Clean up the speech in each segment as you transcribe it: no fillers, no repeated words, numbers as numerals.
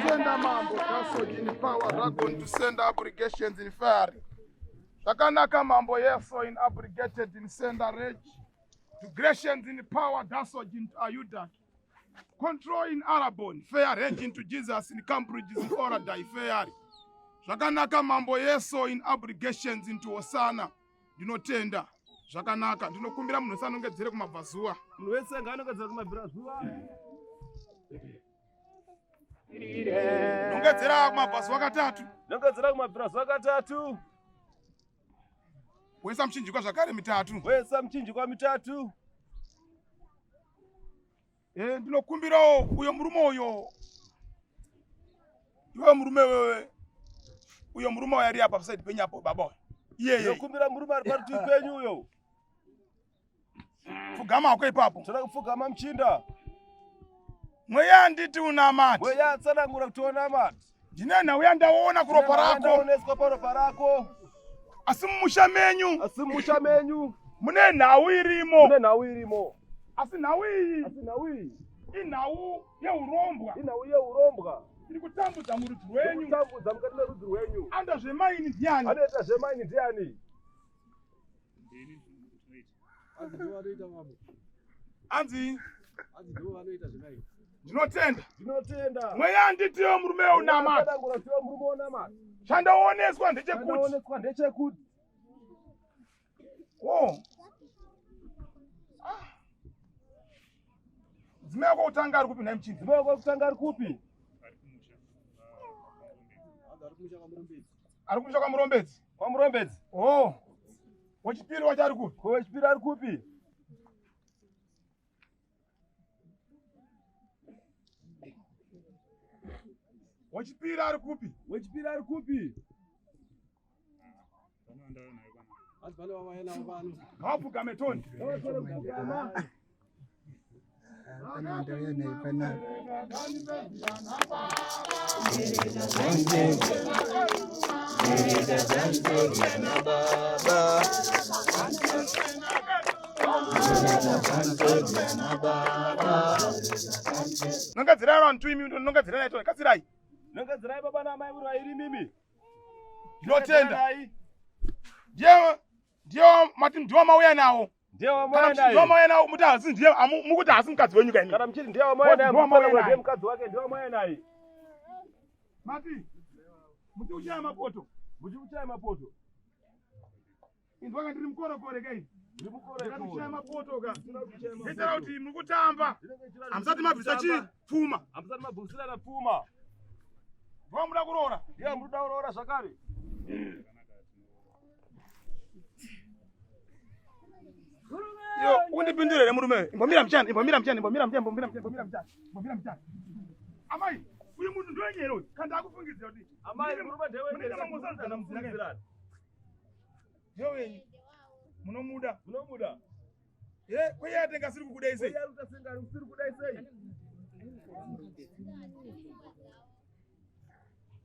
Senda mambo taso in power dragon to send obligations in fire. Takanaka mambo yeso in abrogated in sender rage. To Grecians in power daso in Ayuda. Control in Arabon, fair rage into Jesus in Cambridge in Oraday fair. Takanaka mambo yeso in obligations into Osana. Dinotenda. Zvakanaka ndinokumbira munhu wese anongedzere kumabvazuva. Munhu wese ngaanongedzere kumabvazuva. Nongedzera kumabvazuva katatu. Nongedzera kumabvazuva katatu. Wesa mchinjikwa zvakare mitatu. Wesa mchinjikwa mitatu. Ndinokumbirawo uyo murume uyo. Iwe murume wewe. Uyo murume wari apa paside penyapo baba. Ndinokumbira murume ari parutivi penyu uyo. Fugama kwa ipapo. Toda kufugama mchinda. Mweya nditi unamati. Mweya tsanangura kuti onamati. Ndinena uya ndaona kuropa rako. Ndaoneswa paropa rako. Asi mumusha menyu. Asi mumusha menyu. Mune nhau irimo. Mune nhau irimo. Asi nhau iyi. Asi nhau iyi. Inhau yeurombwa. Inhau yeurombwa. Iri kutambudza murudzi rwenyu. Iri kutambudza mukati merudzi rwenyu. Anda zvemaini ndiani? Anoita zvemaini ndiani? Anzi ndiwo vanoita zvemaini. Ndinotenda. Ndinotenda. Mweya nditiwo murume unamati. Ndangura murume unamati. Chandaoneswa ndechekuti. Chandaoneswa ndechekuti. Dzimai wako utanga ari kupi naye mchinzi? Dzimai wako utanga ari kupi? Ari kumusha kwa murombedzi. Kwa murombedzi. Wechipiri wacho ari kupi? Wechipiri ari kupi? Wechipiri ari kupi? Wechipiri ari kupi? Ngawapuga metoni. Nongadzira vantu imi nongadzira naito katsirai. Nongadzira baba na mai muri vairi mimi. Ndinotenda. Ndiyo mati ndiwo mauya nawo. Ndiyo mauya nawo. Ndiyo mauya nawo muti hasi ndiye mukuti hasi mukadzi wenyu kaini. Kana mchiri ndiyo mauya nawo ndiye mukadzi wake ndiyo mauya naye. Mati muti uchaya mapoto. Muti uchaya mapoto. Indwaka ndiri mukora kore kai. Ndiri mukora kore. Uchaya mapoto ka. Nditara kuti muri kutamba. Amsati mabvisa chipfuma. Amsati mabvisa na pfuma. Ndiwo muda kuroora. Ndiyo muda kuroora zvakare. Yo, undipindurire murume. Imbomira mchana. Amai, uyu munhu ndoenyero. Kanda akufungidzira kuti. Amai, murume ndewenyero. Kana muzira. Yo, munomuda. Kweya atenga siri kukudai sei? Kweya utasenga siri kukudai sei?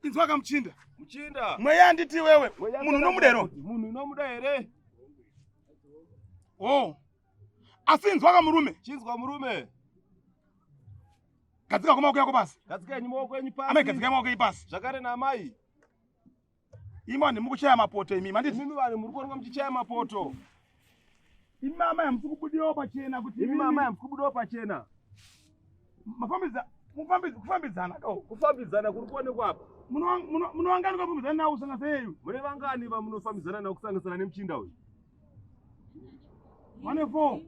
Inzwaka mchinda. Mchinda. Mweya nditi wewe. Munhu unomudero. Munhu unomuda here? Asi inzwaka murume. Chinzwa murume. Gadzika kumaoko yako pasi. Gadzika yenyu maoko yenyu pasi. Amai gadzika maoko ipasi. Zvakare na amai. Imani mukuchaya mapoto imi manditi. Mimi vanhu muri kuonwa muchichaya mapoto. Imi mama yamukubudirawo pachena kuti imi mama yamukubudirawo pachena. Kufambidzana kufambidzana kuri kuonekwa apa. Munowangani kufambidzana nawo kusanganisira yeyu. Mune vangani vamunofambidzana nawo kusanganisira nemuchinda uyu? 1-4.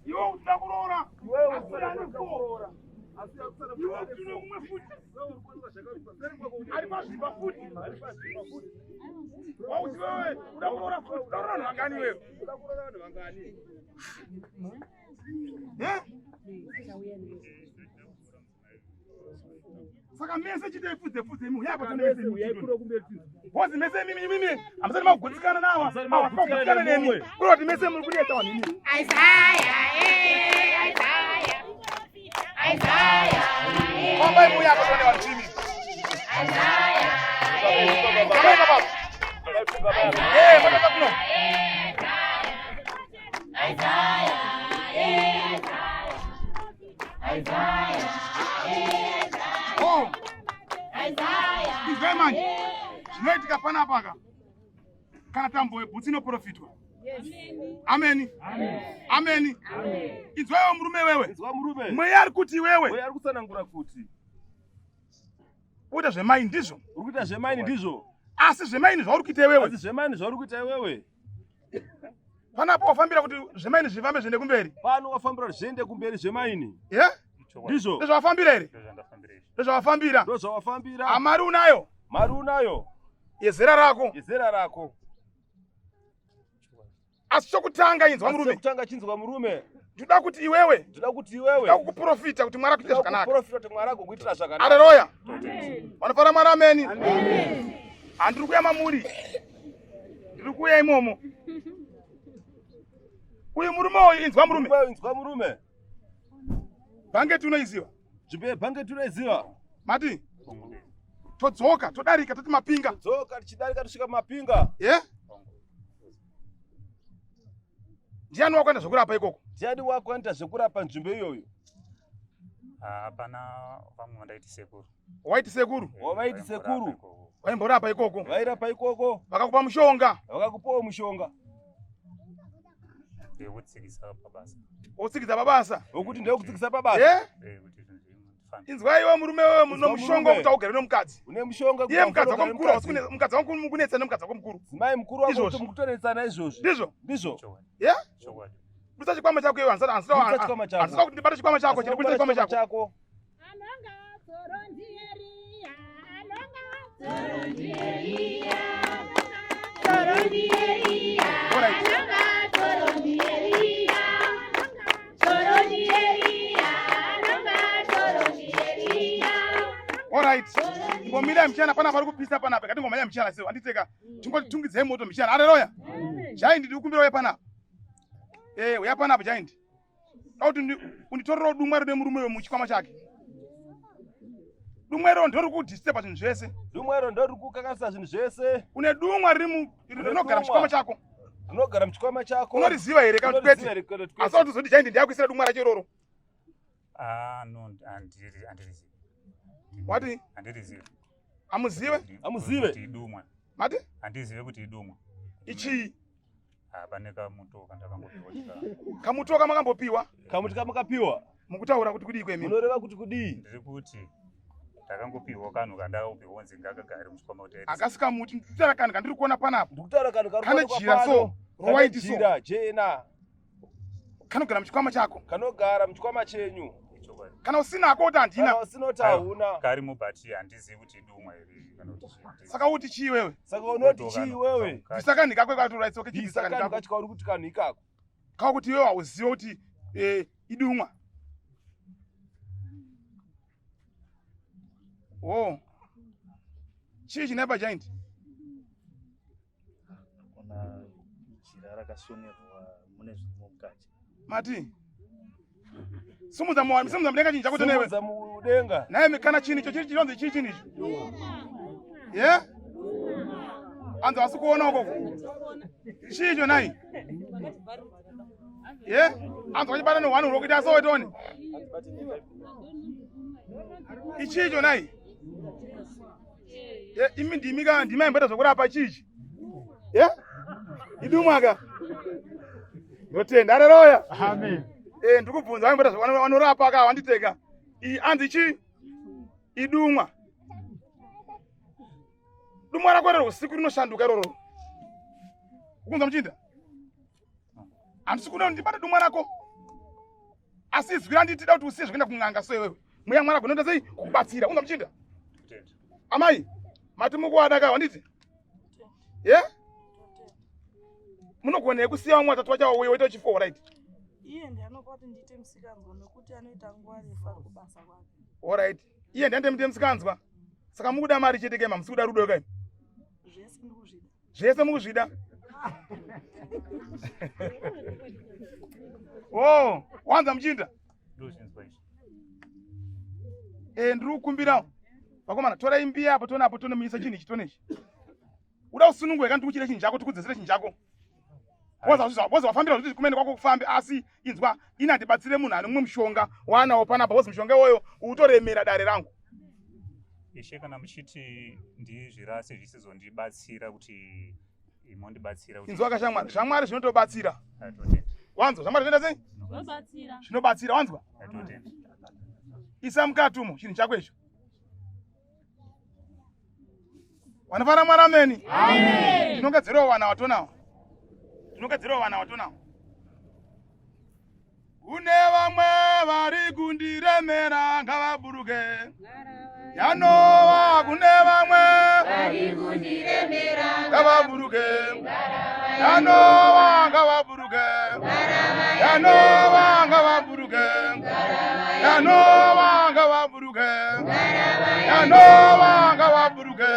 Iwe unoda kuroora. Iwe unoda kuroora. Asi akusana iwe tino kumwe futi. Wewe ulikuwa zvakaripa. Seri kwako alipazvipa futi. Wauti wewe unoda kuroora futi. Unoda kuroora vangani wewe? Unoda kuroora vanhu vangani? Saka mese chite fudze imi yako mese yaikuro kumbeti. Bozi mese mimi amsati magutsikana nawa. Magutsikana nemi. Kuti mese muri kudeta wa nini? Isaiah. Kwamba imu yako tone wa chini. Isaiah. Matata kuno. Oh, izwe manje zvinoitika panapa ka kana tambo yebhutsi inoprofitwa. Ameni. Ameni. Izweyo murume wewe. Izwa murume. Mweya ari kuti wewe. Mweya ari kusanangura kuti. Uita zvemaini ndizvo. Uri kuita zvemaini ndizvo. Asi zvemaini zvauri kuita wewe. Asi zvemaini zvauri kuita wewe. Panapo wafambira kuti zvemaini zvifambe zviende kumberi. Pano wafambira zviende kumberi zvemaini. Ndizvo. Ndizvo wafambira ere? Ndizvo wafambira. Ndizvo wafambira. Amari unayo. Mari unayo. Yezera rako. Yezera rako. Asi chokutanga inzwa murume. Chokutanga chinzwa murume. Ndida kuti iwewe. Ndida kuti iwewe. Ndida kuprofita kuti mwari kuite zvakanaka. Kuprofita kuti mwari kuitira zvakanaka. Haleluya. Vanofara mwari ameni. Amen. Handiri kuya mamuri. Ndiri kuya imomo. Uyu murume uyu inzwa murume. Inzwa murume. Bhangeti unoiziva. Zvipe bhangeti unoiziva. Mati. Todzoka, todarika, toti mapinga. Todzoka, tichidarika tusvika mapinga. Ndiani wakuenda zvekurapa ikoko? Ndiani wakuenda zvekurapa nzvimbo iyoyo? Hapana vamwe vandaiti sekuru. Waiti sekuru? Waiti sekuru. Vaimborapa ikoko? Vairapa ikoko. Vakakupa mushonga? Vakakupawo mushonga. Ndekutsikisa pabasa. Utsikisa pabasa? Wokuti ndekutsikisa pabasa? Inzwa iwe murume wewe muno mushonga kuti ugere nomukadzi. Une mushonga kuti iye mukadzi wako mukuru, mukadzi wako mukunetsa nomukadzi wako mukuru. Zimai mukuru wako kuti mukutonetsana izvozvo. Ndizvo? Ndizvo. Budisa chikwama chako iwe ansati kuti ndibate chikwama chako, chiri budisa chikwama chako. Anonga Sorondieria, anonga Sorondieria. Sorondieria. Anonga Sorondieria. Sorondieria. Anonga Sorondieria. Alright. Ngomira mchana pana pari kupisa pana pakati ngomanya mchana sio anditeka. Tingoti tungidzei moto mchana. Haleluya. Jaindi ndiri kumbira wewe pana. Uya pana apa jaindi. Kuti unditorera dumwa rode murume wewe muchikwama chake. Dumwa ro ndori ku disturb zvinhu zvese. Dumwa ro ndori kukanganisa zvinhu zvese. Une dumwa rinogara muchikwama chako. Rinogara muchikwama chako. Unoriziva here kana kwete? Asa kuti zoti jaindi ndiyakuisira dumwa racho iroro. No, andirizivi. Wati? Andirizivi. Amuzive? Amuzive. Kuti idumwa. Mati? Andizive kuti idumwa. Ichi? Pane kamuto kandakangopiwa chika. Kamuto kamakambopiwa? Kamuto kamakapiwa. Mukutaura kuti kudii kwemi? Munoreva kuti kudii? Ndiri kuti ndakangopiwa kanhu kandakapiwa onzi ngakagare muchikwama kuti akasika muti ndikutaura kanhu kandiri kuona panapo. Ndikutaura kanhu kari kuona jira so rowaiti so. Jira jena. Kanogara muchikwama chako. Kanogara muchikwama chenyu. Kana usina akoti handina. Kana usina kuti hauna. Kari mubati handizivi kuti idumwa iri kana kuti chii. Saka uti chii wewe? Saka unoti chii wewe? Zvisakani kakwe kwatura itsoke chii zvisakani kakwe. Ndikati kauri kuti kanhu ikako. Kawa kuti wewe hauziva kuti idumwa. Oh. Chii chinaipa giant? Kuna jira rakasonerwa mune zvimukati. Mati. Sumudza mudenga chinhu chako tenewe. Sumudza mudenga. Naye kana chini icho chiri chinonzi chii chini icho? Anza wasi kuona ukoko. Chii icho nayi? Anza wachibata nehwanu rokuti asowetoni. Ichi icho nayi? Imi ndimika ndimayembeta zvokurapa chichi. Idumwaka. Ndotenda. Haleluya. Amen. Ndikubvunza vaimbeta zvanorapa aka wanditeka. Anzi chi? Idumwa. Dumwa rako rero usiku rinoshanduka iroro. Ukunza muchinda? Handisi kuda ndibate dumwa rako. Asi izwi randitida kuti usiye zvekuenda kun'anga so iwewe. Mweya mwari agonoita sei kukubatsira. Ukunza muchinda? Amai, mati mukuwada ka wanditi? Munogona kusiya vamwe watatu vacha wauye woita chifo right? Iye ndiye anokoti ndiite musikanzwa nokuti anoita nguva refu ari kubasa kwake. Alright. Iye ndiye ndiite musikanzwa. Saka mukuda mari chete kema musikuda rudo kai? Zvese ndikuzvida. Zvese mukuzvida? Oh, wanza muchinda? Ndiri kukumbira. Vakomana tora imbi apo tonapo tonomisa chinhu ichi tonechi. Uda usunungwe kandi uchire chinhu chako tikudzesere chinhu chako. Woza wafambira kuti kumene kwako kufambe asi inzwa inatibatsire munhu ane mumwe mushonga wanawo panapa wozi mushonga iwoyo utoremera dare rangu. Ishe kana muchiti ndizvirase zvisizondibatsira kuti imondibatsira kuti inzwa kashamwari shamwari zvinotobatsira. Atotenda. Wanzwa shamwari zvinoita sei? Zvinobatsira wanzwa. Atotenda. Isa mukati umo chinhu chako icho. Wanafana mwarameni. Amen. Tinongedzerawo wana watonawo. Tinongedzerawo wana watonawo. Kune vamwe vari kundiremera ngavaburuke. Yanova kune vamwe vari kundiremera ngavaburuke. Yanova ngavaburuke. Yanova ngavaburuke. Yanova ngavaburuke. Yanova ngavaburuke.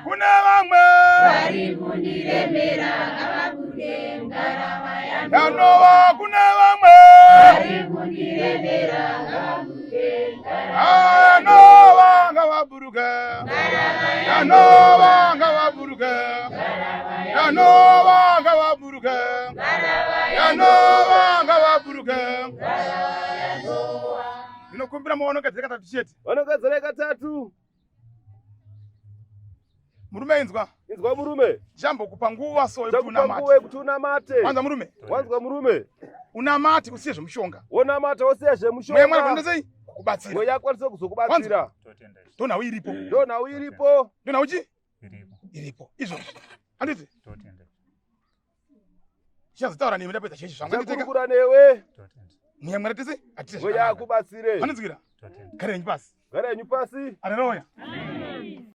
Kune vamwe vari kundiremera ngavaburuke ngarava Yanova kune vamwe vari kundiremera ngavaburuke Yanova ngavaburuke. Yanova ngavaburuke. Yanova ngavaburuke. Yanova ngavaburuke. Ndinokumbira maonekedzere katatu chete. Vanogadzira katatu. Murume inzwa. Inzwa murume. Jambokupa nguva so yekuti una mate. Nguva yekuti una mate. Wanza murume. Wanzwa murume. Una mate usiye zvemushonga. Una mate usiye zvemushonga. Mwe mwana sei? Kubatsira. Mwe yakwanisa kuzokubatsira. Totenda. Ndona iripo. Ndona iripo. Ndona uchi? Iripo. Iripo. Izvo. Anditi? Totenda. Chazitaura nemi ndapedza chechi zvangu nditeka. Ndakukura newe. Totenda. Mwe tese atite Mwe yakubatsire. Anonzwira. Totenda. Garenyi pasi. Garenyi pasi. Haleluya.